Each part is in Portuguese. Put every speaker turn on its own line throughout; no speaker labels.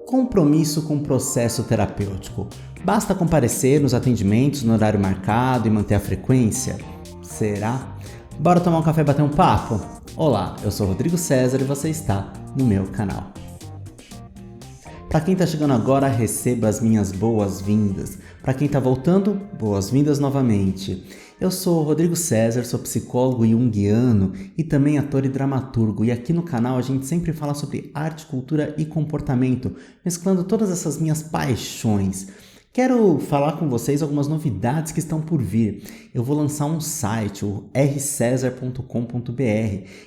Compromisso com o processo terapêutico. Basta comparecer nos atendimentos no horário marcado e manter a frequência? Será? Bora tomar um café e bater um papo? Olá, eu sou Rodrigo César e você está no meu canal. Para quem está chegando agora, receba as minhas boas-vindas. Para quem está voltando, boas-vindas novamente. Eu sou Rodrigo César, sou psicólogo junguiano e também ator e dramaturgo. E aqui no canal a gente sempre fala sobre arte, cultura e comportamento, mesclando todas essas minhas paixões. Quero falar com vocês algumas novidades que estão por vir. Eu vou lançar um site, o rcesar.com.br.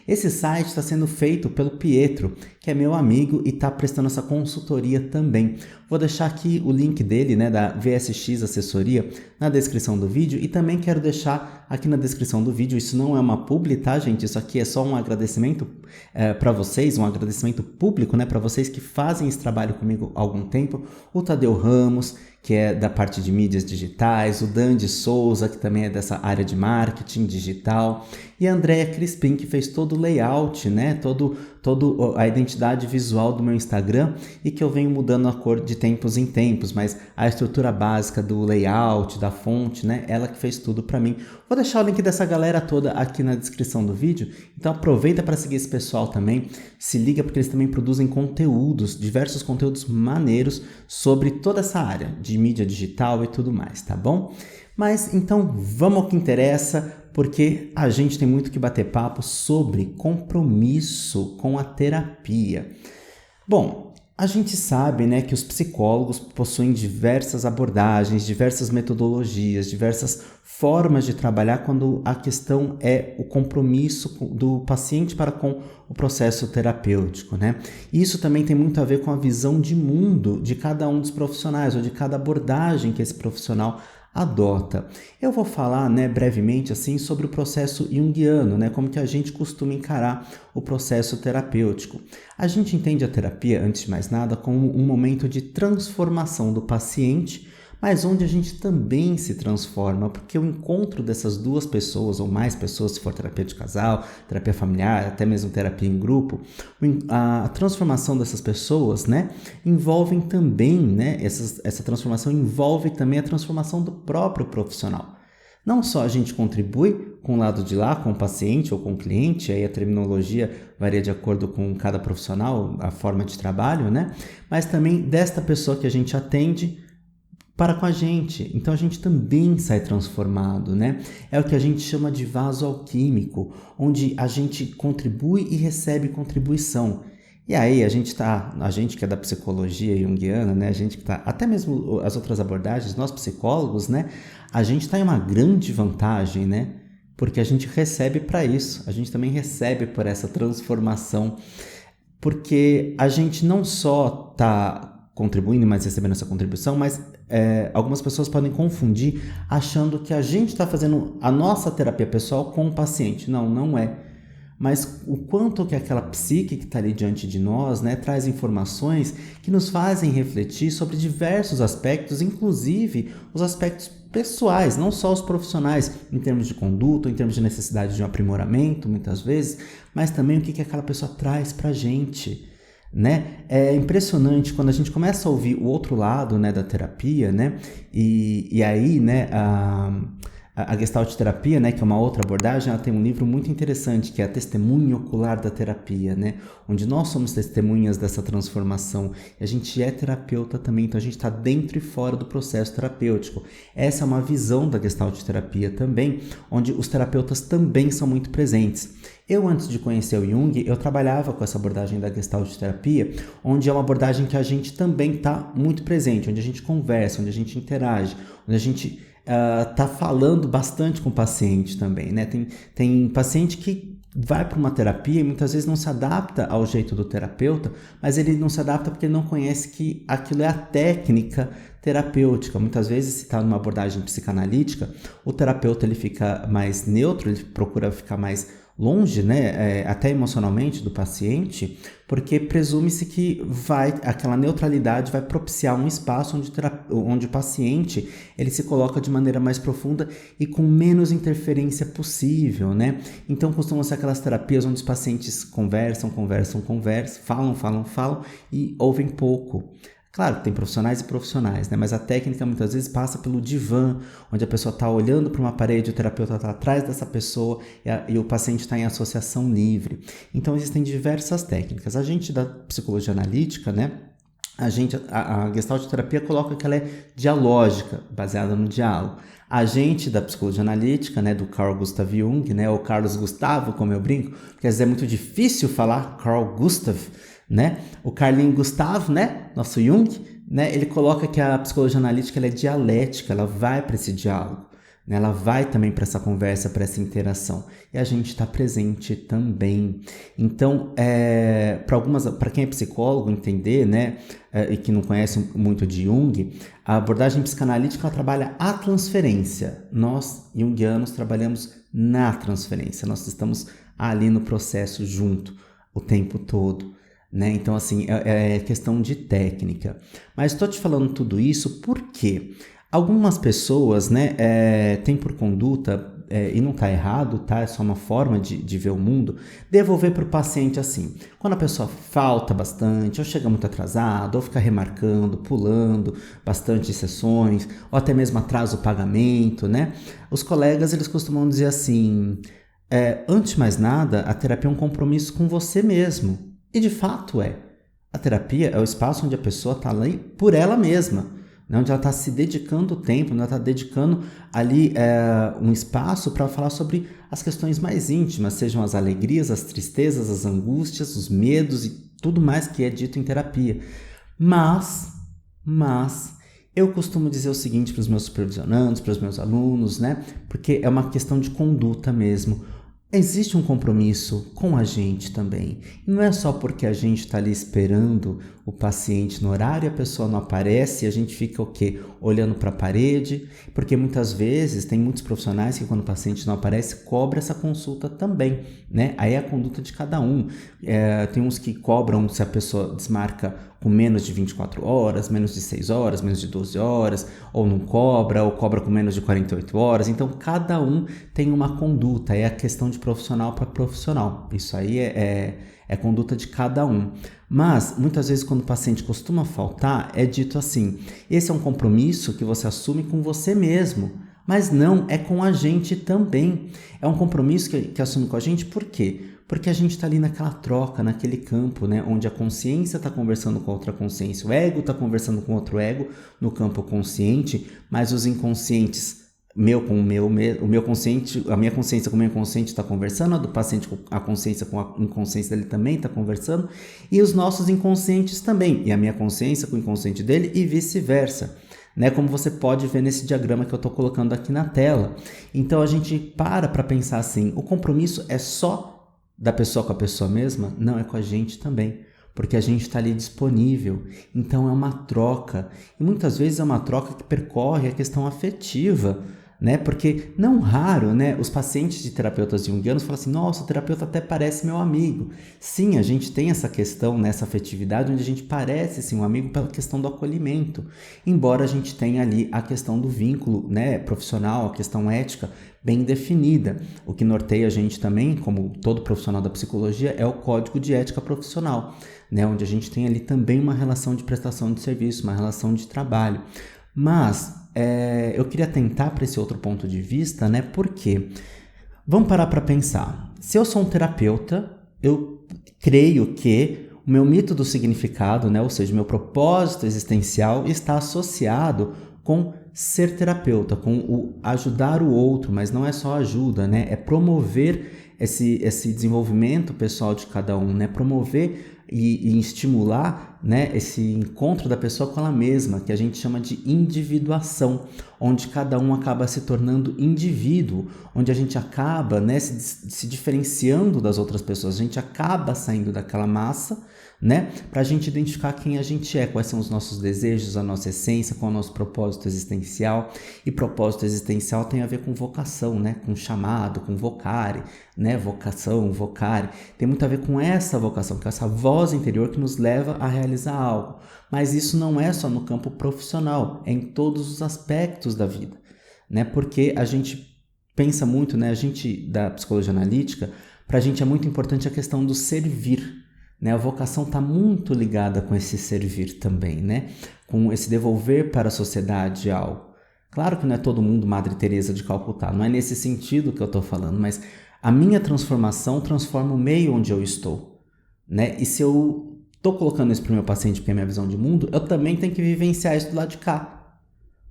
Esse site está sendo feito pelo Pietro, que é meu amigo e está prestando essa consultoria também. Vou deixar aqui o link dele, da VSX Assessoria, na descrição do vídeo e também quero deixar aqui na descrição do vídeo, isso não é uma publi, tá, gente? Isso aqui é só um agradecimento para vocês, um agradecimento público, para vocês que fazem esse trabalho comigo há algum tempo. O Tadeu Ramos, que é da parte de mídias digitais, o Dandy Souza, que também é dessa área de marketing digital, e a Andrea Crispim, que fez todo o layout, toda a identidade visual do meu Instagram e que eu venho mudando a cor de tempos em tempos, mas a estrutura básica do layout, da fonte, ela que fez tudo para mim. Vou deixar o link dessa galera toda aqui na descrição do vídeo, então aproveita para seguir esse pessoal também, se liga porque eles também produzem conteúdos, diversos conteúdos maneiros sobre toda essa área de mídia digital e tudo mais, tá bom? Mas então vamos ao que interessa, porque a gente tem muito que bater papo sobre compromisso com a terapia. Bom, a gente sabe, que os psicólogos possuem diversas abordagens, diversas metodologias, diversas formas de trabalhar quando a questão é o compromisso do paciente para com o processo terapêutico, E isso também tem muito a ver com a visão de mundo de cada um dos profissionais ou de cada abordagem que esse profissional adota. Eu vou falar, brevemente assim sobre o processo junguiano, como que a gente costuma encarar o processo terapêutico. A gente entende a terapia, antes de mais nada, como um momento de transformação do paciente, mas onde a gente também se transforma, porque o encontro dessas duas pessoas, ou mais pessoas, se for terapia de casal, terapia familiar, até mesmo terapia em grupo, a transformação dessas pessoas, envolvem também, essa transformação envolve também a transformação do próprio profissional. Não só a gente contribui com o lado de lá, com o paciente ou com o cliente, aí a terminologia varia de acordo com cada profissional, a forma de trabalho, mas também desta pessoa que a gente atende para com a gente. Então a gente também sai transformado, É o que a gente chama de vaso alquímico, onde a gente contribui e recebe contribuição. E aí a gente que é da psicologia junguiana, a gente que tá, até mesmo as outras abordagens, nós psicólogos, a gente está em uma grande vantagem, Porque a gente recebe para isso, a gente também recebe por essa transformação, porque a gente não só está contribuindo, mas recebendo essa contribuição, mas algumas pessoas podem confundir achando que a gente está fazendo a nossa terapia pessoal com o paciente. Não, não é. Mas o quanto que aquela psique que está ali diante de nós, traz informações que nos fazem refletir sobre diversos aspectos, inclusive os aspectos pessoais, não só os profissionais, em termos de conduta, em termos de necessidade de um aprimoramento, muitas vezes, mas também o que aquela pessoa traz para a gente. É impressionante quando a gente começa a ouvir o outro lado, da terapia, e aí, a Gestalt terapia, que é uma outra abordagem, ela tem um livro muito interessante, que é a Testemunha Ocular da Terapia, onde nós somos testemunhas dessa transformação, e a gente é terapeuta também, então a gente está dentro e fora do processo terapêutico. Essa é uma visão da Gestalt terapia também, onde os terapeutas também são muito presentes. Eu, antes de conhecer o Jung, eu trabalhava com essa abordagem da Gestalt terapia, onde é uma abordagem que a gente também está muito presente, onde a gente conversa, onde a gente interage, onde a gente está falando bastante com o paciente também, Tem paciente que vai para uma terapia e muitas vezes não se adapta ao jeito do terapeuta, mas ele não se adapta porque ele não conhece que aquilo é a técnica terapêutica. Muitas vezes, se está numa abordagem psicanalítica, o terapeuta ele fica mais neutro, ele procura ficar mais longe, né, até emocionalmente do paciente, porque presume-se que aquela neutralidade vai propiciar um espaço onde o paciente ele se coloca de maneira mais profunda e com menos interferência possível, né? Então costumam ser aquelas terapias onde os pacientes conversam, falam e ouvem pouco. Claro que tem profissionais e profissionais, né? Mas a técnica muitas vezes passa pelo divã, onde a pessoa está olhando para uma parede, o terapeuta está atrás dessa pessoa e o paciente está em associação livre. Então existem diversas técnicas. A gente da psicologia analítica, né? A Gestalt terapia coloca que ela é dialógica, baseada no diálogo. A gente da psicologia analítica, né, do Carl Gustav Jung, né, ou Carlos Gustavo, como eu brinco, porque às vezes é muito difícil falar Carl Gustav, né? O Carlinho Gustavo, né, nosso Jung, né, ele coloca que a psicologia analítica ela é dialética, ela vai para esse diálogo, né, ela vai também para essa conversa, para essa interação. E a gente está presente também. Então, para quem é psicólogo entender, né, e que não conhece muito de Jung, a abordagem psicanalítica ela trabalha a transferência. Nós, junguianos, trabalhamos na transferência. Nós estamos ali no processo junto o tempo todo. Né? Então, assim, é questão de técnica. Mas estou te falando tudo isso porque algumas pessoas, né, têm por conduta, e não está errado, tá? É só uma forma de ver o mundo, devolver para o paciente assim. Quando a pessoa falta bastante, ou chega muito atrasado, ou fica remarcando, pulando bastante sessões, ou até mesmo atrasa o pagamento, né? Os colegas, eles costumam dizer assim, antes de mais nada, a terapia é um compromisso com você mesmo. E de fato é. A terapia é o espaço onde a pessoa está ali por ela mesma, né? Onde ela está se dedicando o tempo, onde ela está dedicando ali um espaço para falar sobre as questões mais íntimas, sejam as alegrias, as tristezas, as angústias, os medos e tudo mais que é dito em terapia. Mas eu costumo dizer o seguinte para os meus supervisionandos, para os meus alunos, né? Porque é uma questão de conduta mesmo. Existe um compromisso com a gente também. E não é só porque a gente está ali esperando o paciente no horário e a pessoa não aparece e a gente fica o quê? Olhando para a parede. Porque muitas vezes tem muitos profissionais que quando o paciente não aparece, cobra essa consulta também, né? Aí é a conduta de cada um. Tem uns que cobram se a pessoa desmarca com menos de 24 horas, menos de 6 horas, menos de 12 horas, ou não cobra, ou cobra com menos de 48 horas. Então, cada um tem uma conduta, é a questão de profissional para profissional. Isso aí é conduta de cada um. Mas, muitas vezes, quando o paciente costuma faltar, é dito assim, esse é um compromisso que você assume com você mesmo. Mas não, é com a gente também. É um compromisso que assume com a gente, por quê? Porque a gente está ali naquela troca, naquele campo, né, onde a consciência está conversando com outra consciência, o ego está conversando com outro ego no campo consciente, mas os inconscientes, o meu consciente, a minha consciência com o meu inconsciente está conversando, a do paciente com a consciência com a inconsciência dele também está conversando, e os nossos inconscientes também, e a minha consciência com o inconsciente dele e vice-versa. Né, como você pode ver nesse diagrama que eu estou colocando aqui na tela. Então a gente para pensar assim, o compromisso é só da pessoa com a pessoa mesma? Não, é com a gente também, porque a gente está ali disponível. Então é uma troca, e muitas vezes é uma troca que percorre a questão afetiva, né? Porque não raro, né, os pacientes de terapeutas junguianos falam assim, nossa, o terapeuta até parece meu amigo. Sim, a gente tem essa questão, né, essa afetividade, onde a gente parece sim um amigo pela questão do acolhimento, embora a gente tenha ali a questão do vínculo, né, profissional, a questão ética bem definida. O que norteia a gente também, como todo profissional da psicologia, é o código de ética profissional, né, onde a gente tem ali também uma relação de prestação de serviço, uma relação de trabalho. Mas eu queria tentar para esse outro ponto de vista, né? Porque vamos parar para pensar. Se eu sou um terapeuta, eu creio que o meu mito do significado, né? Ou seja, o meu propósito existencial está associado com ser terapeuta, com o ajudar o outro, mas não é só ajuda, né? É promover esse desenvolvimento pessoal de cada um, né? Promover e estimular, né, esse encontro da pessoa com ela mesma, que a gente chama de individuação, onde cada um acaba se tornando indivíduo, onde a gente acaba, né, se diferenciando das outras pessoas, a gente acaba saindo daquela massa, né? Para a gente identificar quem a gente é, quais são os nossos desejos, a nossa essência, qual é o nosso propósito existencial. E propósito existencial tem a ver com vocação, né? Com chamado, com vocare, né? Vocação, vocare. Tem muito a ver com essa vocação, com essa voz interior que nos leva a realizar algo. Mas isso não é só no campo profissional, é em todos os aspectos da vida, né? Porque a gente pensa muito, né? A gente da psicologia analítica, para a gente é muito importante a questão do servir. Né? A vocação está muito ligada com esse servir também, né? Com esse devolver para a sociedade algo. Claro que não é todo mundo Madre Teresa de Calcutá, não é nesse sentido que eu estou falando, mas a minha transformação transforma o meio onde eu estou, né? E se eu estou colocando isso para o meu paciente porque é minha visão de mundo, eu também tenho que vivenciar isso do lado de cá.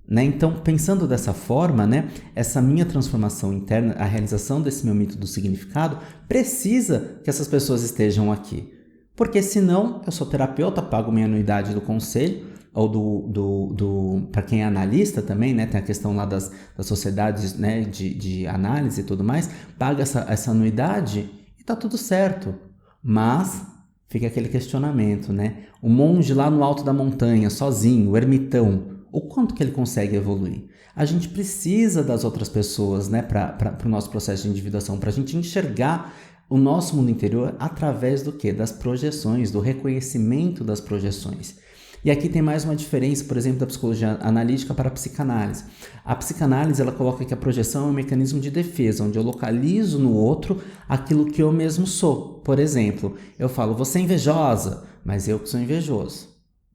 Né? Então, pensando dessa forma, né, essa minha transformação interna, a realização desse meu mito do significado, precisa que essas pessoas estejam aqui. Porque senão, eu sou terapeuta, pago minha anuidade do conselho, ou para quem é analista também, né, tem a questão lá das sociedades, né, de análise e tudo mais, paga essa anuidade e tá tudo certo. Mas fica aquele questionamento, né? O monge lá no alto da montanha, sozinho, o ermitão, o quanto que ele consegue evoluir? A gente precisa das outras pessoas, né, para o nosso processo de individuação, para a gente enxergar o nosso mundo interior através do quê? Das projeções, do reconhecimento das projeções. E aqui tem mais uma diferença, por exemplo, da psicologia analítica para a psicanálise. A psicanálise, ela coloca que a projeção é um mecanismo de defesa, onde eu localizo no outro aquilo que eu mesmo sou. Por exemplo, eu falo, você é invejosa, mas eu que sou invejoso.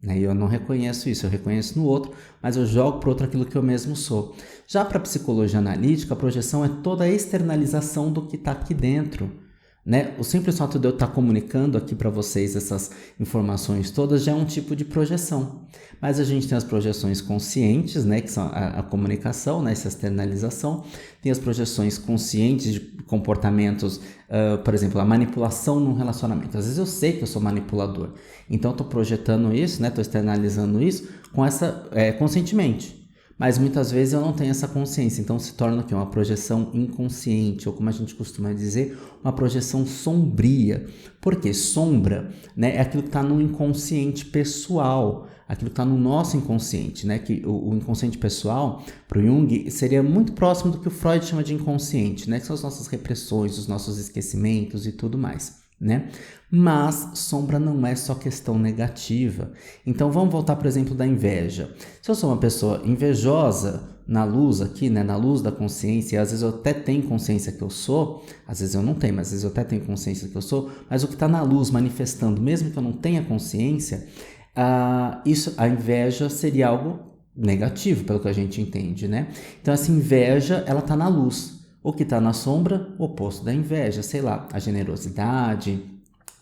E eu não reconheço isso, eu reconheço no outro, mas eu jogo para o outro aquilo que eu mesmo sou. Já para a psicologia analítica, a projeção é toda a externalização do que está aqui dentro. Né? O simples fato de eu estar comunicando aqui para vocês essas informações todas já é um tipo de projeção. Mas a gente tem as projeções conscientes, né, que são a comunicação, né, essa externalização. Tem as projeções conscientes de comportamentos, por exemplo, a manipulação num relacionamento. Às vezes eu sei que eu sou manipulador, então eu estou projetando isso, né, estou externalizando isso conscientemente. Mas muitas vezes eu não tenho essa consciência, então se torna o quê? Uma projeção inconsciente, ou como a gente costuma dizer, uma projeção sombria. Por quê? Sombra, né, é aquilo que está no inconsciente pessoal, aquilo que está no nosso inconsciente, né, que o inconsciente pessoal, para o Jung, seria muito próximo do que o Freud chama de inconsciente, né, que são as nossas repressões, os nossos esquecimentos e tudo mais. Né? Mas sombra não é só questão negativa. Então vamos voltar, por exemplo, da inveja. Se eu sou uma pessoa invejosa na luz aqui, né, na luz da consciência, e às vezes eu até tenho consciência que eu sou, às vezes eu não tenho, mas às vezes eu até tenho consciência que eu sou, mas o que está na luz manifestando, mesmo que eu não tenha consciência, a inveja seria algo negativo, pelo que a gente entende, né? Então essa inveja, ela está na luz. O que está na sombra, o oposto da inveja, sei lá, a generosidade,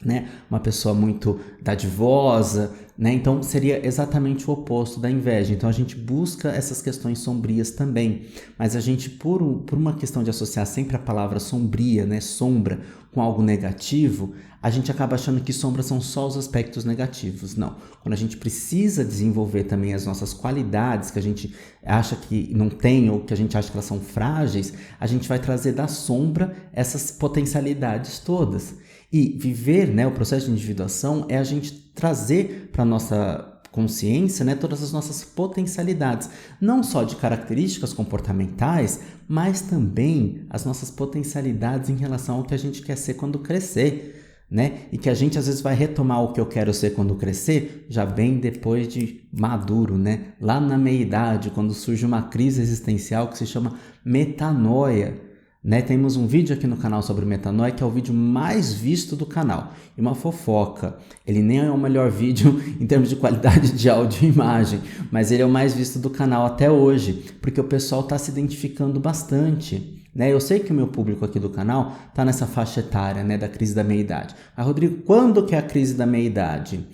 né? Uma pessoa muito dadivosa, né? Então seria exatamente o oposto da inveja. Então a gente busca essas questões sombrias também, mas a gente, por uma questão de associar sempre a palavra sombria, né? Sombra, com algo negativo, a gente acaba achando que sombras são só os aspectos negativos. Não. Quando a gente precisa desenvolver também as nossas qualidades que a gente acha que não tem ou que a gente acha que elas são frágeis, a gente vai trazer da sombra essas potencialidades todas. E viver, né, o processo de individuação é a gente trazer para a nossa consciência, né, todas as nossas potencialidades, não só de características comportamentais, mas também as nossas potencialidades em relação ao que a gente quer ser quando crescer. Né? E que a gente às vezes vai retomar o que eu quero ser quando crescer, já bem depois de maduro, né? Lá na meia-idade, quando surge uma crise existencial que se chama metanoia, né? Temos um vídeo aqui no canal sobre metanoia, que é o vídeo mais visto do canal. E uma fofoca, ele nem é o melhor vídeo em termos de qualidade de áudio e imagem, mas ele é o mais visto do canal até hoje, porque o pessoal está se identificando bastante. Né? Eu sei que o meu público aqui do canal está nessa faixa etária, né, da crise da meia-idade. Mas, Rodrigo, quando que é a crise da meia-idade?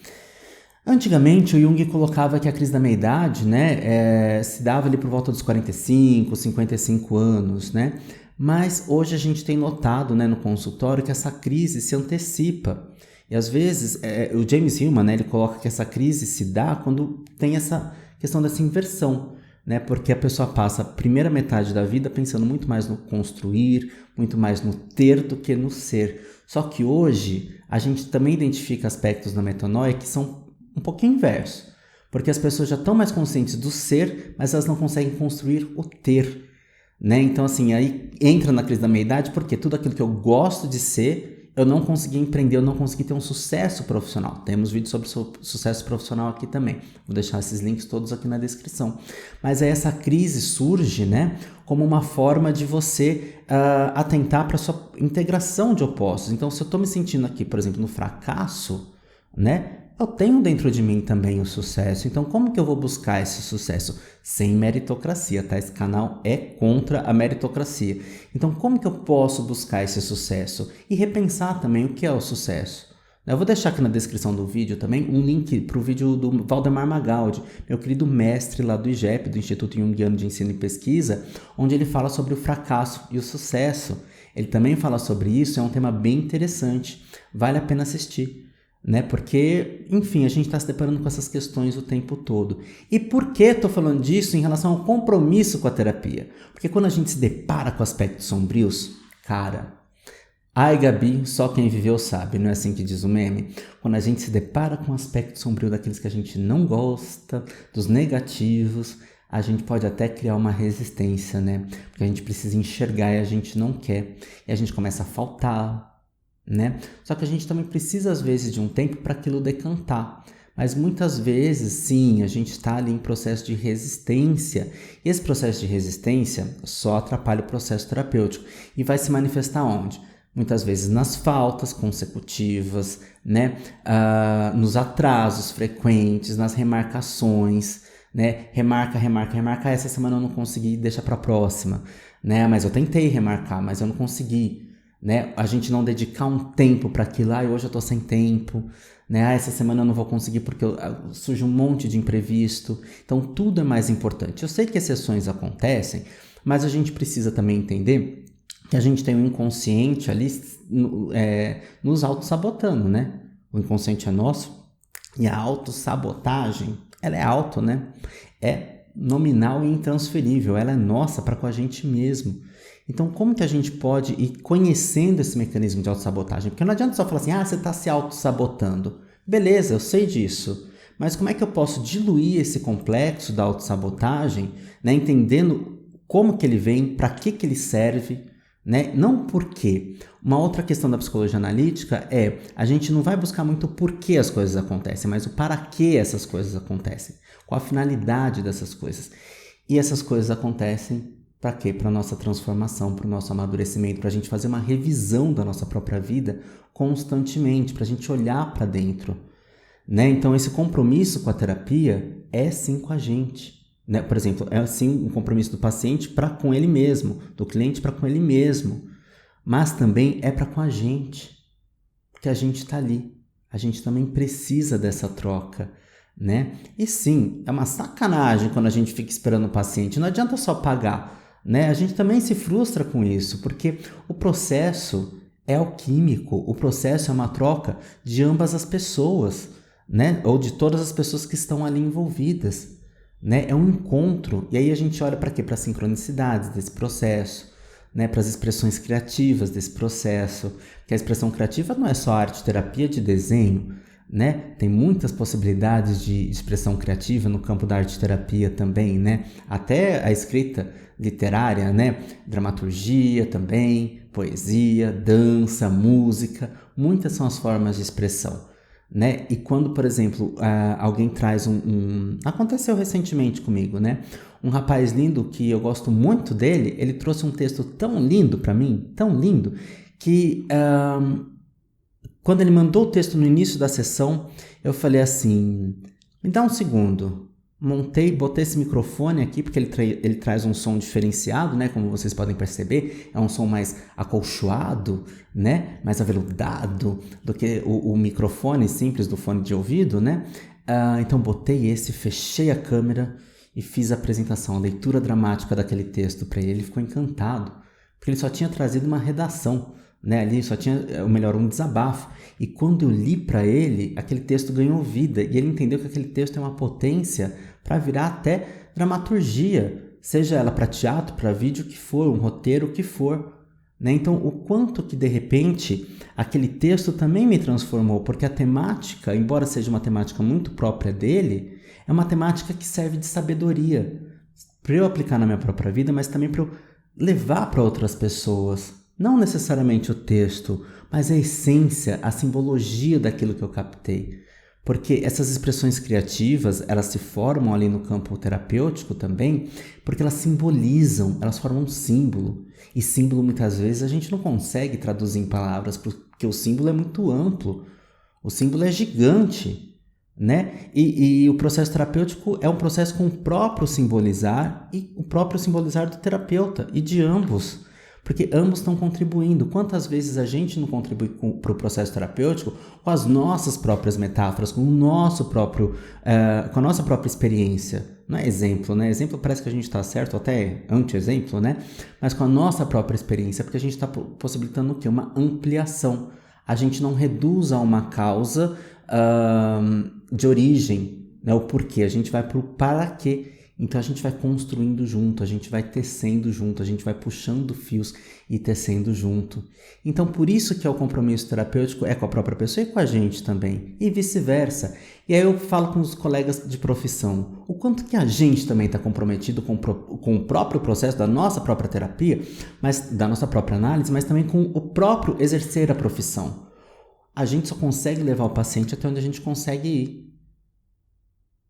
Antigamente, o Jung colocava que a crise da meia-idade, né, se dava ali por volta dos 45, 55 anos, né? Mas hoje a gente tem notado, né, no consultório que essa crise se antecipa. E às vezes, o James Hillman, né, ele coloca que essa crise se dá quando tem essa questão dessa inversão. né? Porque a pessoa passa a primeira metade da vida pensando muito mais no construir, muito mais no ter do que no ser. Só que hoje a gente também identifica aspectos na metanoia que são um pouquinho inverso, porque as pessoas já estão mais conscientes do ser, mas elas não conseguem construir o ter, né? Então assim, aí entra na crise da meia-idade, porque tudo aquilo que eu gosto de ser, eu não consegui empreender, eu não consegui ter um sucesso profissional. Temos vídeo sobre sucesso profissional aqui também. Vou deixar esses links todos aqui na descrição. Mas aí essa crise surge, né, como uma forma de você atentar para a sua integração de opostos. Então, se eu estou me sentindo aqui, por exemplo, no fracasso, né, eu tenho dentro de mim também o sucesso. Então, como que eu vou buscar esse sucesso? Sem meritocracia, tá? Esse canal é contra a meritocracia. Então, como que eu posso buscar esse sucesso? E repensar também o que é o sucesso. Eu vou deixar aqui na descrição do vídeo também um link para o vídeo do Valdemar Magaldi, meu querido mestre lá do IGEP, do Instituto Jungiano de Ensino e Pesquisa, onde ele fala sobre o fracasso e o sucesso. Ele também fala sobre isso, é um tema bem interessante, vale a pena assistir. Né? Porque, enfim, a gente está se deparando com essas questões o tempo todo. E por que estou falando disso em relação ao compromisso com a terapia? Porque quando a gente se depara com aspectos sombrios, cara, ai Gabi, só quem viveu sabe, não é assim que diz o meme? Quando a gente se depara com um aspecto sombrio daqueles que a gente não gosta, dos negativos, a gente pode até criar uma resistência, né? Porque a gente precisa enxergar e a gente não quer. E a gente começa a faltar, né? Só que a gente também precisa às vezes de um tempo para aquilo decantar, mas muitas vezes sim, a gente está ali em processo de resistência, e esse processo de resistência só atrapalha o processo terapêutico e vai se manifestar onde? Muitas vezes nas faltas consecutivas, né? Nos atrasos frequentes, nas remarcações, né? Remarca, essa semana eu não consegui, deixa para a próxima, né? Mas eu tentei remarcar, mas eu não consegui. Né? A gente não dedicar um tempo para aquilo, hoje eu tô sem tempo, né? Essa semana eu não vou conseguir porque surge um monte de imprevisto, então tudo é mais importante. Eu sei que exceções acontecem, mas a gente precisa também entender que a gente tem um inconsciente ali nos auto-sabotando, né? O inconsciente é nosso e a autossabotagem, ela é auto, né? É nominal e intransferível, ela é nossa para com a gente mesmo. Então, como que a gente pode ir conhecendo esse mecanismo de autossabotagem? Porque não adianta só falar assim, você está se autossabotando. Beleza, eu sei disso. Mas como é que eu posso diluir esse complexo da autossabotagem, né, entendendo como que ele vem, para que ele serve, né? Não por quê. Uma outra questão da psicologia analítica é, a gente não vai buscar muito o porquê as coisas acontecem, mas o para que essas coisas acontecem. Qual a finalidade dessas coisas. E essas coisas acontecem para quê? Para a nossa transformação, para o nosso amadurecimento, para a gente fazer uma revisão da nossa própria vida constantemente, para a gente olhar para dentro, né? Então, esse compromisso com a terapia é sim com a gente, né? Por exemplo, é sim um compromisso do paciente para com ele mesmo, do cliente para com ele mesmo, mas também é para com a gente, porque a gente está ali, a gente também precisa dessa troca, né? E sim, é uma sacanagem quando a gente fica esperando o paciente, não adianta só pagar, né? A gente também se frustra com isso, porque o processo é alquímico, o processo é uma troca de ambas as pessoas, né? Ou de todas as pessoas que estão ali envolvidas, né? É um encontro, e aí a gente olha para quê? Para as sincronicidades desse processo, né? Para as expressões criativas desse processo, que a expressão criativa não é só arte, terapia de desenho, né? Tem muitas possibilidades de expressão criativa no campo da arte terapia também, né? Até a escrita literária, né? Dramaturgia também, poesia, dança, música, muitas são as formas de expressão, né? E quando, por exemplo, alguém traz aconteceu recentemente comigo, né? Um rapaz lindo que eu gosto muito dele, ele trouxe um texto tão lindo para mim, tão lindo, que quando ele mandou o texto no início da sessão, eu falei assim, me dá um segundo. Botei esse microfone aqui, porque ele traz um som diferenciado, né? Como vocês podem perceber, é um som mais acolchoado, né? Mais aveludado do que o microfone simples do fone de ouvido, né? Então botei esse, fechei a câmera e fiz a apresentação, a leitura dramática daquele texto para ele. Ele ficou encantado, porque ele só tinha trazido uma redação, né? Ali só tinha, ou melhor, um desabafo. E quando eu li para ele, aquele texto ganhou vida e ele entendeu que aquele texto tem uma potência para virar até dramaturgia, seja ela para teatro, para vídeo, o que for, um roteiro, o que for. Né? Então, o quanto que de repente aquele texto também me transformou, porque a temática, embora seja uma temática muito própria dele, é uma temática que serve de sabedoria para eu aplicar na minha própria vida, mas também para eu levar para outras pessoas. Não necessariamente o texto, mas a essência, a simbologia daquilo que eu captei. Porque essas expressões criativas, elas se formam ali no campo terapêutico também, porque elas simbolizam, elas formam um símbolo. E símbolo, muitas vezes, a gente não consegue traduzir em palavras, porque o símbolo é muito amplo. O símbolo é gigante, né? E o processo terapêutico é um processo com o próprio simbolizar e o próprio simbolizar do terapeuta e de ambos. Porque ambos estão contribuindo. Quantas vezes a gente não contribui para o processo terapêutico com as nossas próprias metáforas, com o nosso próprio, com a nossa própria experiência? Não é exemplo, né? Exemplo parece que a gente está certo, até anti-exemplo, né? Mas com a nossa própria experiência, porque a gente está possibilitando o quê? Uma ampliação. A gente não reduz a uma causa de origem, né? O porquê. A gente vai para o para quê. Então a gente vai construindo junto, a gente vai tecendo junto, a gente vai puxando fios e tecendo junto. Então por isso que é o compromisso terapêutico é com a própria pessoa e com a gente também, e vice-versa. E aí eu falo com os colegas de profissão, o quanto que a gente também está comprometido com o próprio processo da nossa própria terapia, mas da nossa própria análise, mas também com o próprio exercer a profissão. A gente só consegue levar o paciente até onde a gente consegue ir.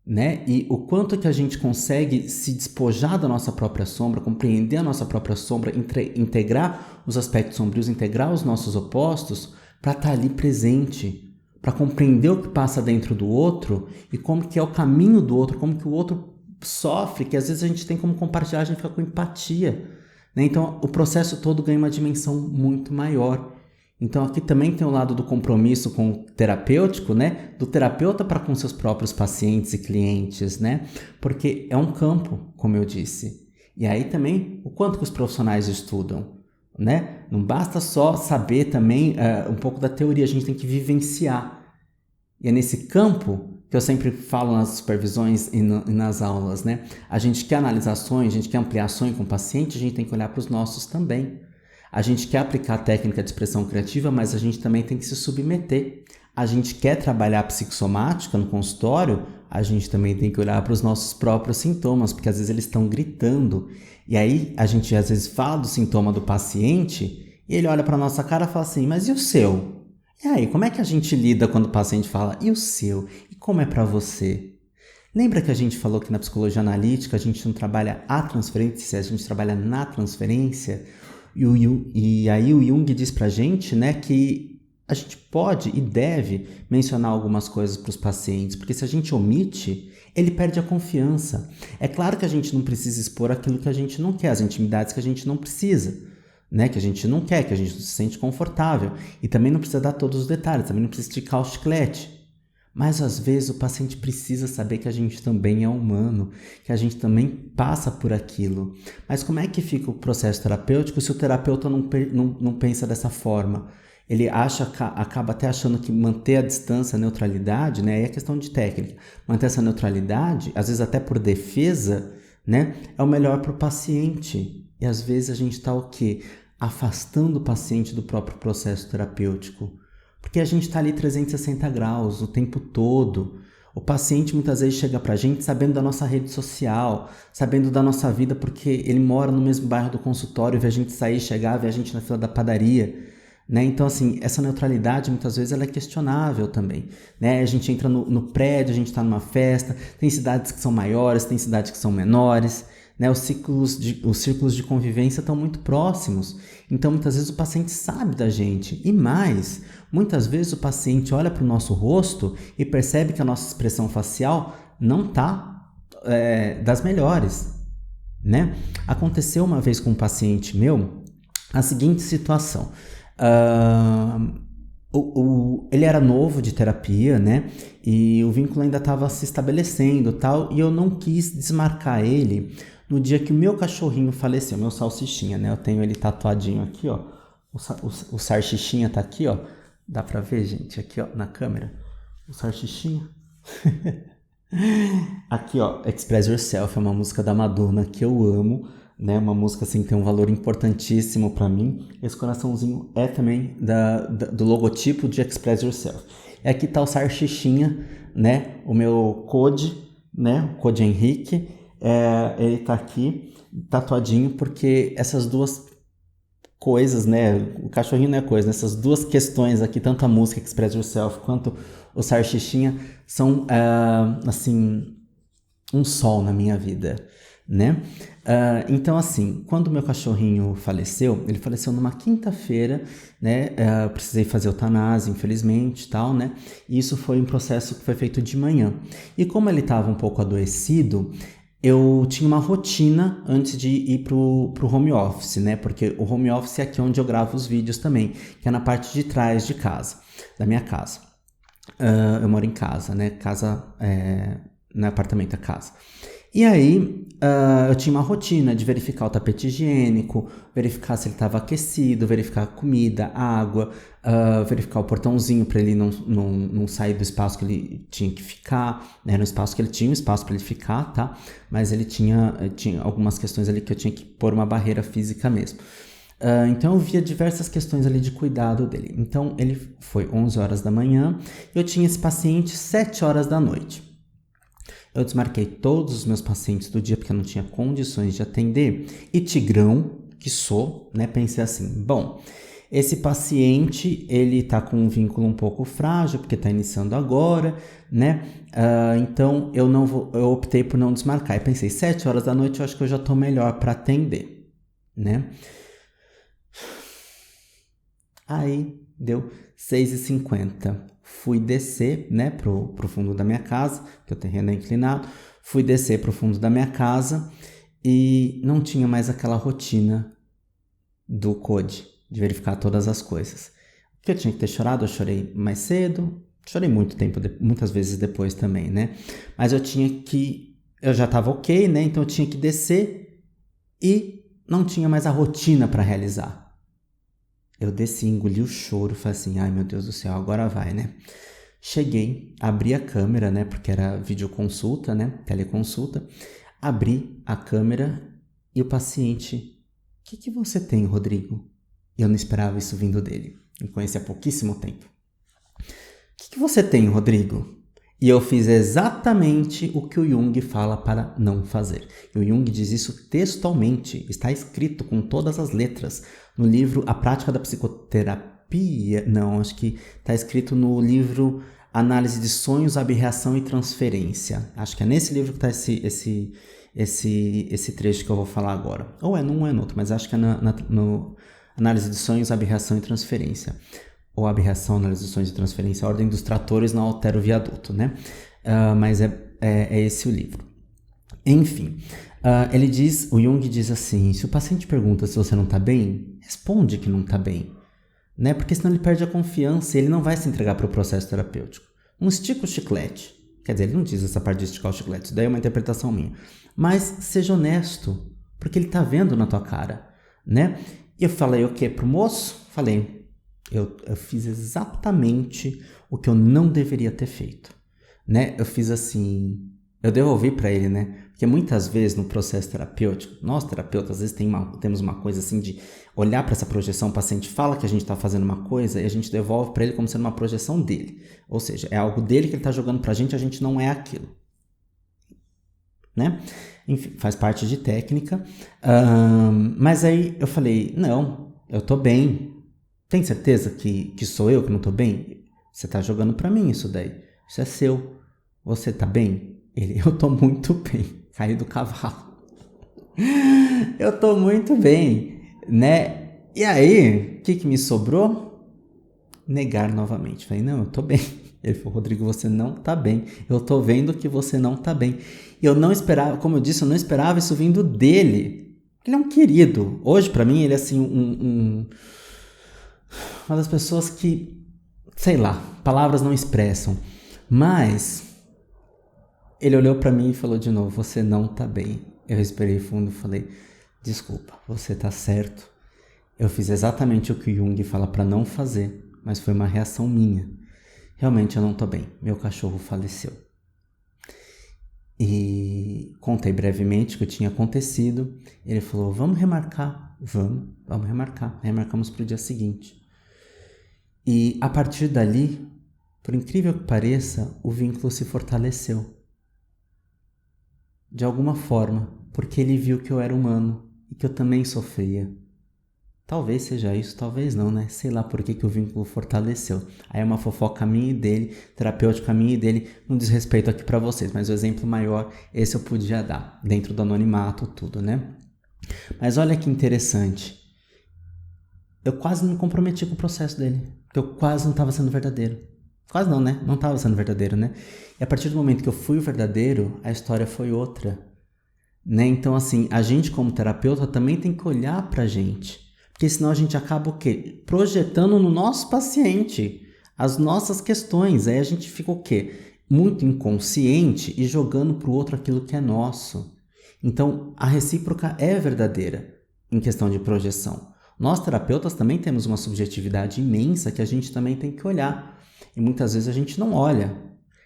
Né? E o quanto que a gente consegue se despojar da nossa própria sombra, compreender a nossa própria sombra, integrar os aspectos sombrios, integrar os nossos opostos para estar ali presente, para compreender o que passa dentro do outro e como que é o caminho do outro, como que o outro sofre, que às vezes a gente tem como compartilhar, a gente fica com empatia, né? Então o processo todo ganha uma dimensão muito maior. Então aqui também tem o lado do compromisso com o terapêutico, né? Do terapeuta para com seus próprios pacientes e clientes, né? Porque é um campo, como eu disse. E aí também o quanto que os profissionais estudam, né? Não basta só saber também um pouco da teoria, a gente tem que vivenciar. E é nesse campo que eu sempre falo nas supervisões e nas aulas, né? A gente quer analisações, a gente quer ampliações com o paciente, a gente tem que olhar para os nossos também. A gente quer aplicar a técnica de expressão criativa, mas a gente também tem que se submeter. A gente quer trabalhar a psicossomática no consultório, a gente também tem que olhar para os nossos próprios sintomas, porque às vezes eles estão gritando. E aí a gente às vezes fala do sintoma do paciente e ele olha para a nossa cara e fala assim, mas e o seu? E aí, como é que a gente lida quando o paciente fala, e o seu? E como é para você? Lembra que a gente falou que na psicologia analítica a gente não trabalha a transferência, a gente trabalha na transferência? E aí o Jung diz pra gente, né, que a gente pode e deve mencionar algumas coisas para os pacientes, porque se a gente omite, ele perde a confiança. É claro que a gente não precisa expor aquilo que a gente não quer, as intimidades que a gente não precisa, né, que a gente não quer, que a gente não se sente confortável. E também não precisa dar todos os detalhes, também não precisa esticar o chiclete. Mas às vezes o paciente precisa saber que a gente também é humano, que a gente também passa por aquilo. Mas como é que fica o processo terapêutico se o terapeuta não pensa dessa forma? Ele acaba até achando que manter a distância, a neutralidade, né? Aí é questão de técnica. Manter essa neutralidade, às vezes até por defesa, né? É o melhor para o paciente. E às vezes a gente está o quê? Afastando o paciente do próprio processo terapêutico. Porque a gente está ali 360 graus o tempo todo. O paciente muitas vezes chega pra gente sabendo da nossa rede social, sabendo da nossa vida porque ele mora no mesmo bairro do consultório, vê a gente sair, chegar, vê a gente na fila da padaria, né? Então assim, essa neutralidade muitas vezes ela é questionável também, né? A gente entra no prédio, a gente está numa festa, tem cidades que são maiores, tem cidades que são menores, né? Os círculos de convivência estão muito próximos, então muitas vezes o paciente sabe da gente. E mais, muitas vezes o paciente olha para o nosso rosto e percebe que a nossa expressão facial não está das melhores, né? Aconteceu uma vez com um paciente meu a seguinte situação. Ele era novo de terapia, né? E o vínculo ainda estava se estabelecendo, tal, e eu não quis desmarcar ele no dia que o meu cachorrinho faleceu, meu salsichinha, né? Eu tenho ele tatuadinho aqui, ó, O Sarchichinha tá aqui, ó. Dá pra ver, gente, aqui, ó, na câmera. O Sarchichinha. Aqui, ó, Express Yourself é uma música da Madonna que eu amo, né? Uma música assim que tem um valor importantíssimo pra mim. Esse coraçãozinho é também do logotipo de Express Yourself. E aqui tá o Sarchichinha, né? O meu Code, né? O Code Henrique. Ele tá aqui tatuadinho porque essas duas coisas, né? O cachorrinho não é coisa, né? Essas duas questões aqui, tanto a música Express Yourself quanto o Sarchichinha, são, assim, um sol na minha vida, né? Então, assim, quando o meu cachorrinho faleceu, ele faleceu numa quinta-feira, né? Eu precisei fazer eutanásia, infelizmente, tal, né? E isso foi um processo que foi feito de manhã. E como ele estava um pouco adoecido, eu tinha uma rotina antes de ir pro home office, né? Porque o home office é aqui onde eu gravo os vídeos também, que é na parte de trás de casa, da minha casa. Eu moro em casa, né? Casa, não é apartamento, é casa. E aí, eu tinha uma rotina de verificar o tapete higiênico, verificar se ele estava aquecido, verificar a comida, água, verificar o portãozinho para ele não sair do espaço que ele tinha que ficar. Era um espaço que ele tinha um espaço para ele ficar, tá? Mas ele tinha algumas questões ali que eu tinha que pôr uma barreira física mesmo. Então eu via diversas questões ali de cuidado dele. Então ele foi 11 horas da manhã, eu tinha esse paciente 7 horas da noite. Eu desmarquei todos os meus pacientes do dia porque eu não tinha condições de atender. E tigrão, que sou, né, pensei assim, bom, esse paciente, ele tá com um vínculo um pouco frágil, porque tá iniciando agora, né? Então eu optei por não desmarcar. E pensei, 7 horas da noite eu acho que eu já tô melhor para atender, né? Aí deu 6h50. Fui descer, né, pro fundo da minha casa, que o terreno é inclinado. Fui descer pro fundo da minha casa e não tinha mais aquela rotina do Code, de verificar todas as coisas. Porque eu tinha que ter chorado, eu chorei mais cedo, chorei muito tempo, muitas vezes depois também, né? Mas eu já tava ok, né? Então eu tinha que descer e não tinha mais a rotina para realizar. Eu desci, engoli o choro, falei assim, ai meu Deus do céu, agora vai, né? Cheguei, abri a câmera, né? Porque era videoconsulta, né? Teleconsulta. Abri a câmera e o paciente, o que você tem, Rodrigo? Eu não esperava isso vindo dele. Eu conheci há pouquíssimo tempo. O que você tem, Rodrigo? E eu fiz exatamente o que o Jung fala para não fazer. E o Jung diz isso textualmente, está escrito com todas as letras no livro A Prática da Psicoterapia. Não, acho que está escrito no livro Análise de Sonhos, Abreação e Transferência. Acho que é nesse livro que está esse trecho que eu vou falar agora. Ou é num ou é no outro, mas acho que é no Análise de Sonhos, Abreação e Transferência. Ou aberração, análise de sonhos e transferência, a ordem dos tratores não altera o viaduto, né? Mas é esse o livro. Enfim, o Jung diz assim, se o paciente pergunta se você não está bem, responde que não está bem, né? Porque senão ele perde a confiança e ele não vai se entregar para o processo terapêutico. Não estica o chiclete. Quer dizer, ele não diz essa parte de esticar o chiclete, isso daí é uma interpretação minha. Mas seja honesto, porque ele está vendo na tua cara, né? E eu falei o quê pro moço? Falei, eu fiz exatamente o que eu não deveria ter feito, né? Eu fiz assim, eu devolvi para ele, né? Porque muitas vezes no processo terapêutico, nós terapeutas às vezes temos uma coisa assim de olhar para essa projeção, o paciente fala que a gente está fazendo uma coisa e a gente devolve para ele como sendo uma projeção dele. Ou seja, é algo dele que ele está jogando para a gente não é aquilo, né? Enfim, faz parte de técnica. Mas aí eu falei, não, eu tô bem. Tem certeza que sou eu que não tô bem? Você tá jogando pra mim isso daí. Isso é seu. Você tá bem? Eu tô muito bem. Caí do cavalo. Eu tô muito bem, né? E aí, o que me sobrou? Negar novamente. Falei, não, eu tô bem. Ele falou, Rodrigo, você não tá bem. Eu tô vendo que você não tá bem. E eu não esperava, como eu disse, eu não esperava isso vindo dele. Ele é um querido. Hoje, pra mim, ele é assim, uma das pessoas que, sei lá, palavras não expressam, mas ele olhou pra mim e falou de novo, você não tá bem. Eu respirei fundo e falei, desculpa, você tá certo, Eu fiz exatamente o que o Jung fala para não fazer, mas foi uma reação minha. Realmente eu não tô bem, meu cachorro faleceu. E contei brevemente o que tinha acontecido. Ele falou, vamos remarcar? Vamos remarcar. Remarcamos para o dia seguinte. E a partir dali, por incrível que pareça, o vínculo se fortaleceu. De alguma forma, porque ele viu que eu era humano e que eu também sofria. Talvez seja isso, talvez não, né? Sei lá por que o vínculo fortaleceu. Aí é uma fofoca minha e dele, terapêutica minha e dele, não diz respeito aqui pra vocês, mas o exemplo maior, esse eu podia dar, dentro do anonimato, tudo, né? Mas olha que interessante. Eu quase não me comprometi com o processo dele, porque eu quase não estava sendo verdadeiro. Quase não, né? Não estava sendo verdadeiro, né? E a partir do momento que eu fui o verdadeiro, a história foi outra, né? Então, assim, a gente como terapeuta também tem que olhar pra gente. Porque senão a gente acaba o quê? Projetando no nosso paciente as nossas questões. Aí a gente fica o quê? Muito inconsciente e jogando para o outro aquilo que é nosso. Então, a recíproca é verdadeira em questão de projeção. Nós, terapeutas, também temos uma subjetividade imensa que a gente também tem que olhar. E muitas vezes a gente não olha.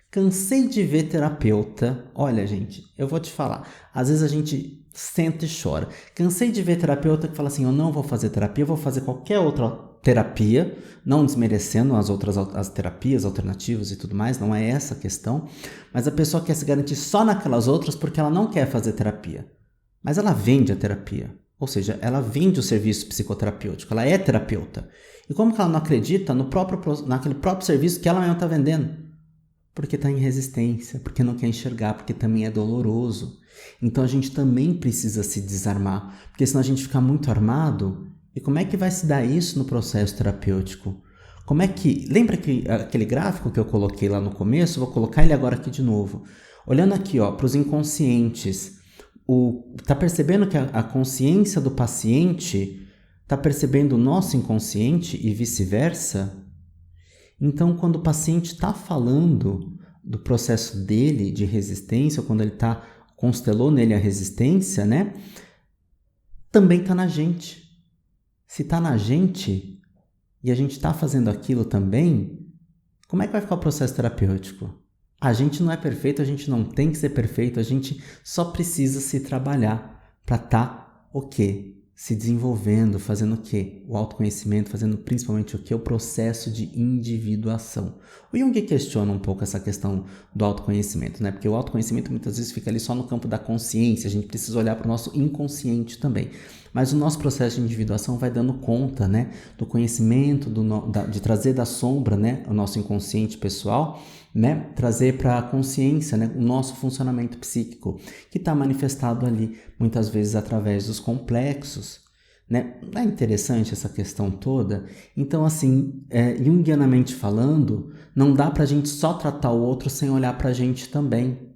Cansei de ver terapeuta. Olha, gente, eu vou te falar. Às vezes a gente senta e chora. Cansei de ver terapeuta que fala assim, eu não vou fazer terapia, eu vou fazer qualquer outra terapia, não desmerecendo as terapias alternativas e tudo mais, não é essa a questão, mas a pessoa quer se garantir só naquelas outras porque ela não quer fazer terapia. Mas ela vende a terapia, ou seja, ela vende o serviço psicoterapêutico, ela é terapeuta. E como que ela não acredita naquele próprio serviço que ela mesma está vendendo? Porque está em resistência, porque não quer enxergar, porque também é doloroso. Então a gente também precisa se desarmar, porque senão a gente fica muito armado. E como é que vai se dar isso no processo terapêutico? Como é que... Lembra que aquele gráfico que eu coloquei lá no começo? Vou colocar ele agora aqui de novo. Olhando aqui para os inconscientes, tá percebendo que a consciência do paciente está percebendo o nosso inconsciente e vice-versa? Então, quando o paciente está falando do processo dele de resistência, ou quando ele constelou nele a resistência, né? Também está na gente. Se está na gente e a gente está fazendo aquilo também, como é que vai ficar o processo terapêutico? A gente não é perfeito, a gente não tem que ser perfeito, a gente só precisa se trabalhar para estar o quê? Se desenvolvendo, fazendo o quê? O autoconhecimento, fazendo principalmente o quê? O processo de individuação. O Jung questiona um pouco essa questão do autoconhecimento, né? Porque o autoconhecimento muitas vezes fica ali só no campo da consciência, a gente precisa olhar para o nosso inconsciente também. Mas o nosso processo de individuação vai dando conta, né? Do conhecimento, de trazer da sombra, né? O nosso inconsciente pessoal, né? Trazer para a consciência, né? O nosso funcionamento psíquico, que está manifestado ali muitas vezes através dos complexos, né? É interessante essa questão toda. Então, assim, junguianamente falando, não dá para a gente só tratar o outro sem olhar para a gente também.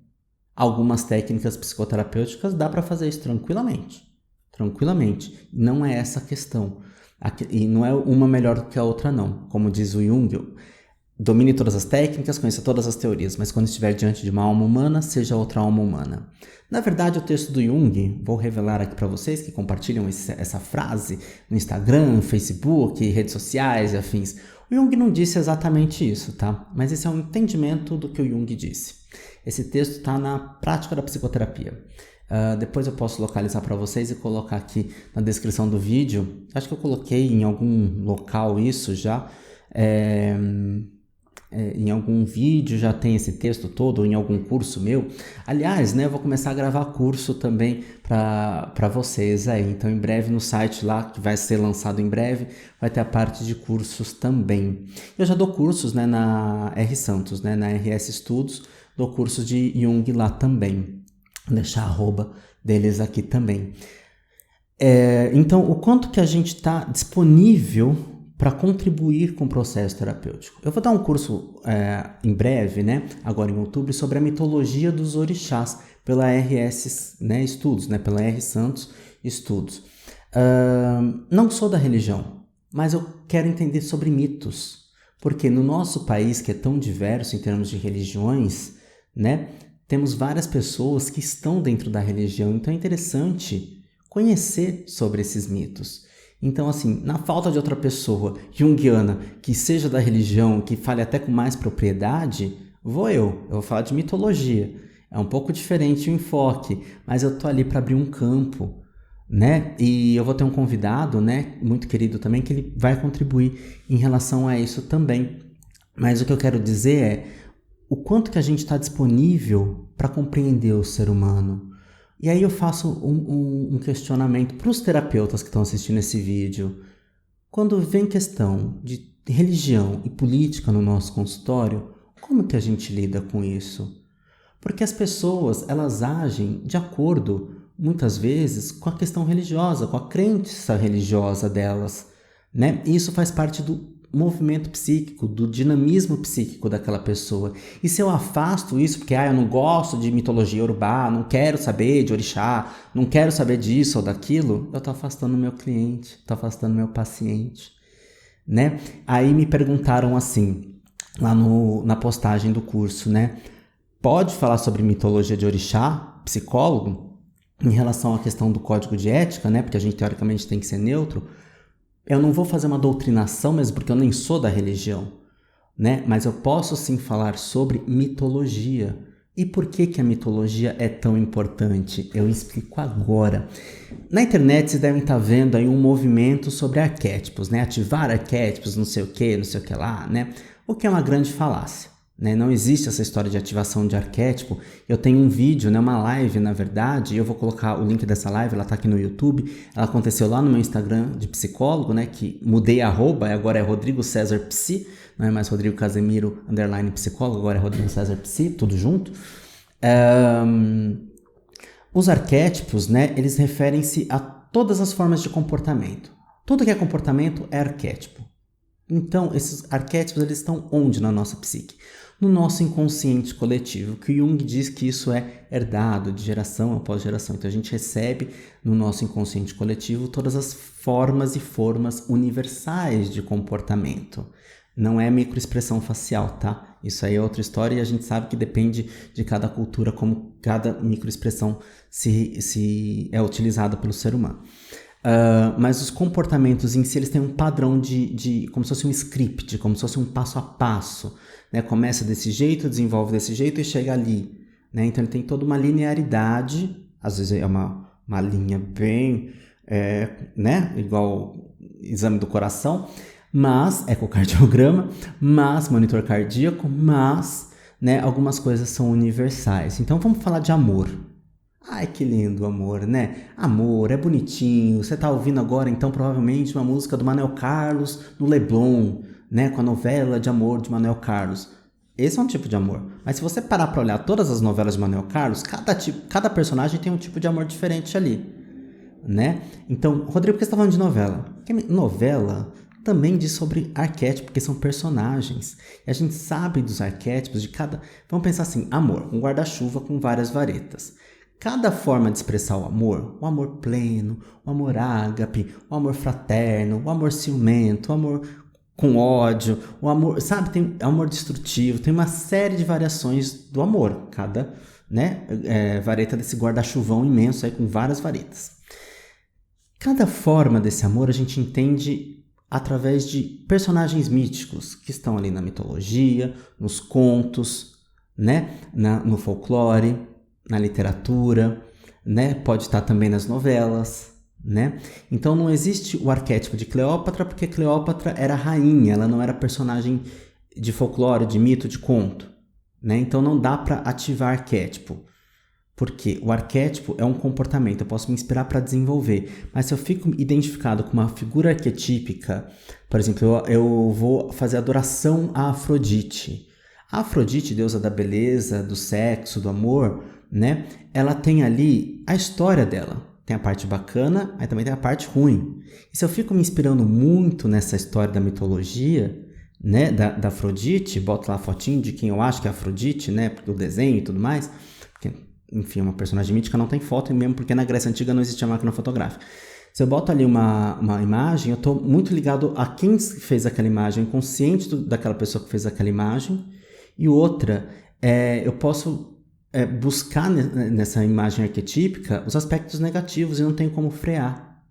Algumas técnicas psicoterapêuticas dá para fazer isso tranquilamente. Não é essa a questão. E não é uma melhor do que a outra, não. Como diz o Jung, domine todas as técnicas, conheça todas as teorias, mas quando estiver diante de uma alma humana, seja outra alma humana. Na verdade, o texto do Jung, vou revelar aqui para vocês que compartilham essa frase no Instagram, Facebook, redes sociais e afins. O Jung não disse exatamente isso, tá? Mas esse é um entendimento do que o Jung disse. Esse texto está na prática da psicoterapia. Depois eu posso localizar para vocês e colocar aqui na descrição do vídeo. Acho que eu coloquei em algum local isso já. Em algum vídeo já tem esse texto todo, ou em algum curso meu. Aliás, né, eu vou começar a gravar curso também para vocês aí. Então, em breve no site lá, que vai ser lançado em breve, vai ter a parte de cursos também. Eu já dou cursos, né, na R Santos, né, na RS Estudos, dou cursos de Jung lá também. Vou deixar a arroba deles aqui também. Então, o quanto que a gente está disponível para contribuir com o processo terapêutico. Eu vou dar um curso em breve, né, agora em outubro, sobre a mitologia dos orixás pela RS, né, Estudos, né, pela R Santos Estudos. Não sou da religião, mas eu quero entender sobre mitos, porque no nosso país, que é tão diverso em termos de religiões, né, temos várias pessoas que estão dentro da religião, então é interessante conhecer sobre esses mitos. Então, assim, na falta de outra pessoa junguiana que seja da religião, que fale até com mais propriedade, eu vou falar de mitologia. É um pouco diferente o enfoque, mas eu tô ali para abrir um campo, né? E eu vou ter um convidado, né, muito querido também, que ele vai contribuir em relação a isso também. Mas o que eu quero dizer é o quanto que a gente está disponível para compreender o ser humano. E aí eu faço um questionamento para os terapeutas que estão assistindo esse vídeo. Quando vem questão de religião e política no nosso consultório, como que a gente lida com isso? Porque as pessoas, elas agem de acordo, muitas vezes, com a questão religiosa, com a crença religiosa delas, né? E isso faz parte do movimento psíquico, do dinamismo psíquico daquela pessoa. E se eu afasto isso, porque eu não gosto de mitologia urubá, não quero saber de orixá, não quero saber disso ou daquilo, eu estou afastando o meu cliente, estou afastando o meu paciente, né? Aí me perguntaram assim, lá na postagem do curso, né? Pode falar sobre mitologia de orixá, psicólogo, em relação à questão do código de ética, né? Porque a gente teoricamente tem que ser neutro. Eu não vou fazer uma doutrinação mesmo porque eu nem sou da religião, né? Mas eu posso sim falar sobre mitologia. E por que a mitologia é tão importante? Eu explico agora. Na internet vocês devem estar vendo aí um movimento sobre arquétipos, né? Ativar arquétipos, não sei o que lá, né? O que é uma grande falácia. Né? Não existe essa história de ativação de arquétipo. Eu tenho um vídeo, né, uma live, na verdade, e eu vou colocar o link dessa live, ela está aqui no YouTube. Ela aconteceu lá no meu Instagram de psicólogo, né, que mudei a arroba, agora é Rodrigo César Psi, não é mais Rodrigo Casemiro _psicólogo, agora é Rodrigo César Psi, tudo junto. Os arquétipos, né, eles referem-se a todas as formas de comportamento. Tudo que é comportamento é arquétipo. Então, esses arquétipos, eles estão onde na nossa psique? No nosso inconsciente coletivo, que Jung diz que isso é herdado de geração após geração. Então a gente recebe no nosso inconsciente coletivo todas as formas e formas universais de comportamento. Não é microexpressão facial, tá? Isso aí é outra história e a gente sabe que depende de cada cultura como cada microexpressão se é utilizada pelo ser humano. Mas os comportamentos em si, eles têm um padrão de como se fosse um script, como se fosse um passo a passo, né? Começa desse jeito, desenvolve desse jeito e chega ali, né? Então ele tem toda uma linearidade, às vezes é uma linha bem, né? Igual exame do coração, mas ecocardiograma, mas monitor cardíaco, mas, né, algumas coisas são universais. Então vamos falar de amor. Ai, que lindo amor, né? Amor, é bonitinho. Você tá ouvindo agora, então, provavelmente uma música do Manuel Carlos no Leblon, né? Com a novela de amor de Manuel Carlos. Esse é um tipo de amor. Mas se você parar pra olhar todas as novelas de Manuel Carlos, cada personagem tem um tipo de amor diferente ali, né? Então, Rodrigo, por que você tá falando de novela? Porque novela também diz sobre arquétipo, porque são personagens. E a gente sabe dos arquétipos de cada... Vamos pensar assim, amor, um guarda-chuva com várias varetas. Cada forma de expressar o amor pleno, o amor ágape, o amor fraterno, o amor ciumento, o amor com ódio, o amor, sabe, tem amor destrutivo, tem uma série de variações do amor, cada, né, vareta desse guarda-chuvão imenso aí com várias varetas. Cada forma desse amor a gente entende através de personagens míticos que estão ali na mitologia, nos contos, né, no folclore, na literatura, né? Pode estar também nas novelas, né? Então não existe o arquétipo de Cleópatra porque Cleópatra era rainha, ela não era personagem de folclore, de mito, de conto, né? Então não dá para ativar arquétipo. Porque o arquétipo é um comportamento, eu posso me inspirar para desenvolver, mas se eu fico identificado com uma figura arquetípica, por exemplo, eu vou fazer adoração a Afrodite. A Afrodite, deusa da beleza, do sexo, do amor, né? Ela tem ali a história dela. Tem a parte bacana, mas também tem a parte ruim. E se eu fico me inspirando muito nessa história da mitologia, né, da Afrodite, boto lá a fotinho de quem eu acho que é Afrodite, né, do desenho e tudo mais, porque, enfim, uma personagem mítica não tem foto, e mesmo porque na Grécia Antiga não existia máquina fotográfica. Se eu boto ali uma imagem, eu estou muito ligado a quem fez aquela imagem, consciente daquela pessoa que fez aquela imagem, e outra, eu posso buscar nessa imagem arquetípica os aspectos negativos e não tenho como frear.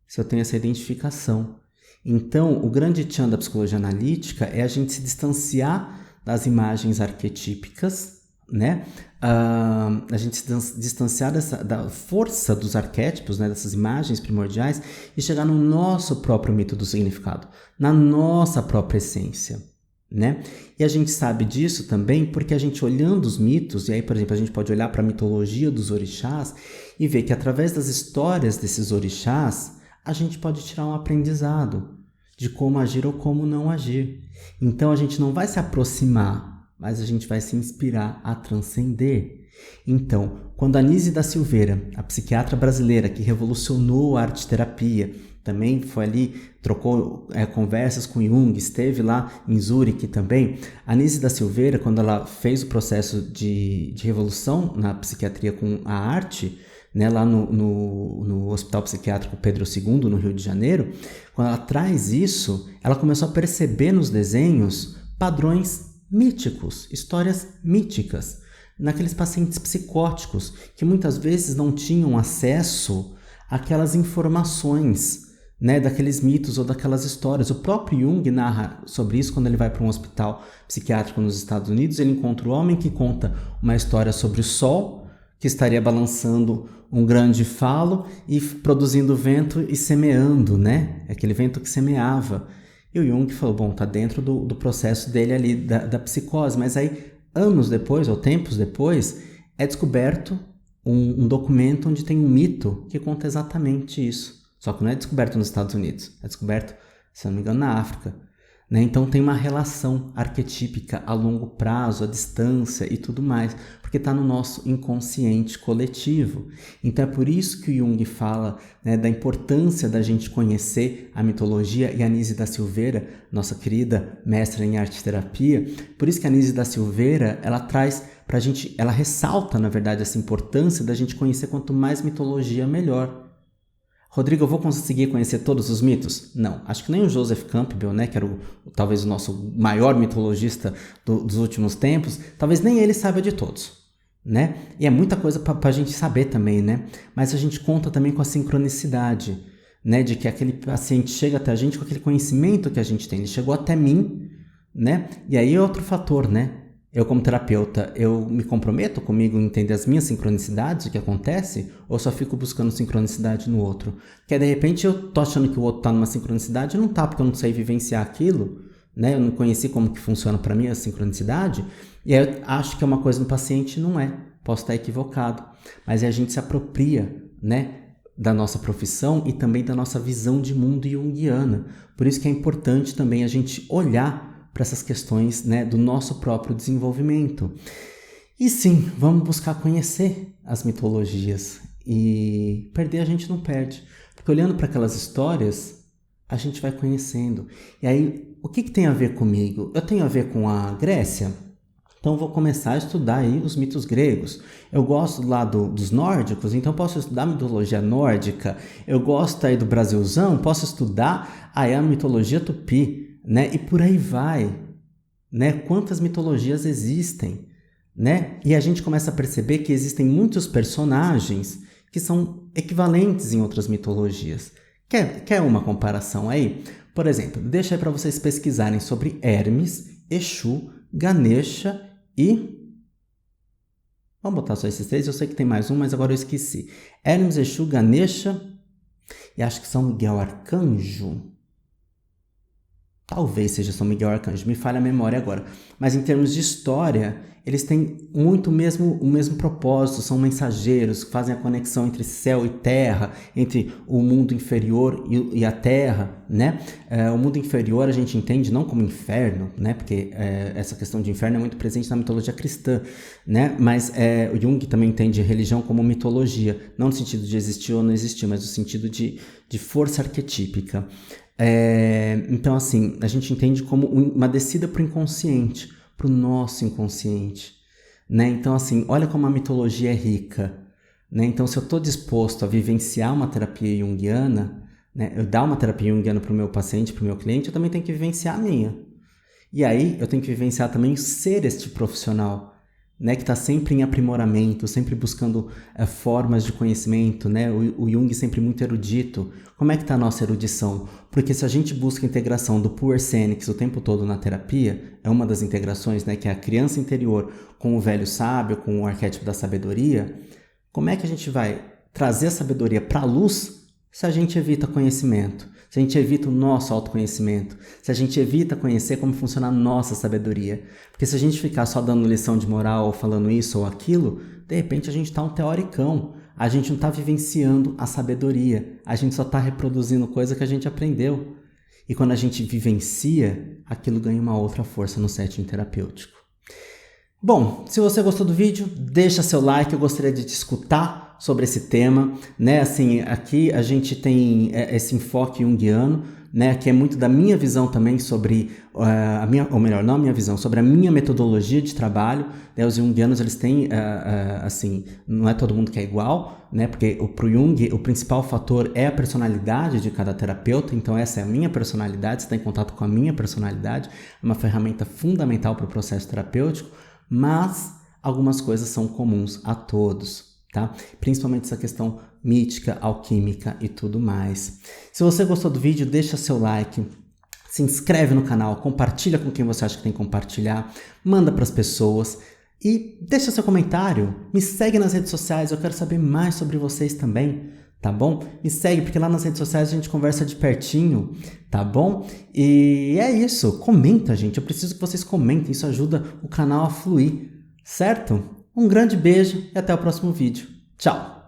se eu tenho essa identificação. Então, o grande tchan da psicologia analítica é a gente se distanciar das imagens arquetípicas, né? A gente se distanciar da força dos arquétipos, né? Dessas imagens primordiais, e chegar no nosso próprio mito do significado, na nossa própria essência, né? E a gente sabe disso também porque a gente olhando os mitos, e aí, por exemplo, a gente pode olhar para a mitologia dos orixás e ver que através das histórias desses orixás, a gente pode tirar um aprendizado de como agir ou como não agir. Então a gente não vai se aproximar, mas a gente vai se inspirar a transcender. Então, quando a Anísia da Silveira, a psiquiatra brasileira que revolucionou a arte-terapia, também foi ali, trocou conversas com Jung, esteve lá em Zurique também. A Anísia da Silveira, quando ela fez o processo de revolução na psiquiatria com a arte, né, lá no Hospital Psiquiátrico Pedro II, no Rio de Janeiro, quando ela traz isso, ela começou a perceber nos desenhos padrões míticos, histórias míticas, naqueles pacientes psicóticos que muitas vezes não tinham acesso àquelas informações, né, daqueles mitos ou daquelas histórias. O próprio Jung narra sobre isso quando ele vai para um hospital psiquiátrico nos Estados Unidos. Ele encontra o homem que conta uma história sobre o sol, que estaria balançando um grande falo e produzindo vento e semeando, né? Aquele vento que semeava. E o Jung falou, bom, tá dentro do processo dele ali, da psicose. Mas aí, anos depois, ou tempos depois, é descoberto um documento onde tem um mito que conta exatamente isso. Só que não é descoberto nos Estados Unidos, é descoberto, se não me engano, na África. Né? Então tem uma relação arquetípica a longo prazo, a distância e tudo mais, porque está no nosso inconsciente coletivo. Então é por isso que o Jung fala, né, da importância da gente conhecer a mitologia, e a Anísia da Silveira, nossa querida mestra em arte-terapia, por isso que a Anísia da Silveira, ela traz pra gente, ela ressalta, na verdade, essa importância da gente conhecer quanto mais mitologia, melhor. Rodrigo, eu vou conseguir conhecer todos os mitos? Não, acho que nem o Joseph Campbell, né, que era talvez o nosso maior mitologista dos últimos tempos, talvez nem ele saiba de todos, né? E é muita coisa para a gente saber também, né? Mas a gente conta também com a sincronicidade, né, de que aquele paciente chega até a gente com aquele conhecimento que a gente tem. Ele chegou até mim, né? E aí é outro fator, né? Eu, como terapeuta, eu me comprometo comigo em entender as minhas sincronicidades, o que acontece, ou só fico buscando sincronicidade no outro? Porque, de repente, eu tô achando que o outro tá numa sincronicidade e não tá, porque eu não sei vivenciar aquilo, né? Eu não conheci como que funciona para mim a sincronicidade, e aí eu acho que é uma coisa no paciente, não é. Posso estar equivocado. Mas aí a gente se apropria, né, da nossa profissão e também da nossa visão de mundo junguiana. Por isso que é importante também a gente olhar para essas questões, né, do nosso próprio desenvolvimento. E sim, vamos buscar conhecer as mitologias, e perder a gente não perde, porque olhando para aquelas histórias, a gente vai conhecendo. E aí, o que tem a ver comigo? Eu tenho a ver com a Grécia? Então vou começar a estudar aí os mitos gregos. Eu gosto lá dos nórdicos, então posso estudar a mitologia nórdica. Eu gosto aí do Brasilzão, posso estudar aí a mitologia tupi, né? E por aí vai, né? Quantas mitologias existem, né? E a gente começa a perceber que existem muitos personagens que são equivalentes em outras mitologias. Quer uma comparação aí? Por exemplo, deixa aí para vocês pesquisarem sobre Hermes, Exu, Ganesha e... Vamos botar só esses três, eu sei que tem mais um, mas agora eu esqueci. Hermes, Exu, Ganesha e acho que São Miguel Arcanjo. Talvez seja São Miguel Arcanjo, me falha a memória agora. Mas em termos de história, eles têm muito o mesmo propósito, são mensageiros que fazem a conexão entre céu e terra, entre o mundo inferior e a terra, né? O mundo inferior a gente entende não como inferno, né? Porque essa questão de inferno é muito presente na mitologia cristã, né? Mas o Jung também entende religião como mitologia, não no sentido de existir ou não existir, mas no sentido de força arquetípica. Então, assim, a gente entende como uma descida para o inconsciente, para o nosso inconsciente, né? Então, assim, olha como a mitologia é rica, né? Então, se eu estou disposto a vivenciar uma terapia junguiana, né? Eu dar uma terapia junguiana para o meu paciente, para o meu cliente, eu também tenho que vivenciar a minha. E aí, eu tenho que vivenciar também ser este profissional, né, que está sempre em aprimoramento, sempre buscando formas de conhecimento, né? O Jung sempre muito erudito. Como é que está a nossa erudição? Porque se a gente busca a integração do Puer Senix o tempo todo na terapia, é uma das integrações, né, que é a criança interior com o velho sábio, com o arquétipo da sabedoria, como é que a gente vai trazer a sabedoria para a luz se a gente evita conhecimento? Se a gente evita o nosso autoconhecimento, se a gente evita conhecer como funciona a nossa sabedoria. Porque se a gente ficar só dando lição de moral ou falando isso ou aquilo, de repente a gente está um teoricão. A gente não está vivenciando a sabedoria. A gente só está reproduzindo coisa que a gente aprendeu. E quando a gente vivencia, aquilo ganha uma outra força no setting terapêutico. Bom, se você gostou do vídeo, deixa seu like, eu gostaria de te escutar sobre esse tema, né? Assim, aqui a gente tem esse enfoque junguiano, né? Que é muito da minha visão também sobre sobre a minha metodologia de trabalho, né? Os junguianos, eles têm, assim, não é todo mundo que é igual, né? Porque pro Jung, o principal fator é a personalidade de cada terapeuta, então essa é a minha personalidade, você está em contato com a minha personalidade, é uma ferramenta fundamental para o processo terapêutico, mas algumas coisas são comuns a todos, tá? Principalmente essa questão mística, alquímica e tudo mais. Se você gostou do vídeo, deixa seu like, se inscreve no canal, compartilha com quem você acha que tem que compartilhar, manda para as pessoas e deixa seu comentário, me segue nas redes sociais, eu quero saber mais sobre vocês também, tá bom? Me segue, porque lá nas redes sociais a gente conversa de pertinho, tá bom? E é isso, comenta, gente, eu preciso que vocês comentem, isso ajuda o canal a fluir, certo? Um grande beijo e até o próximo vídeo. Tchau!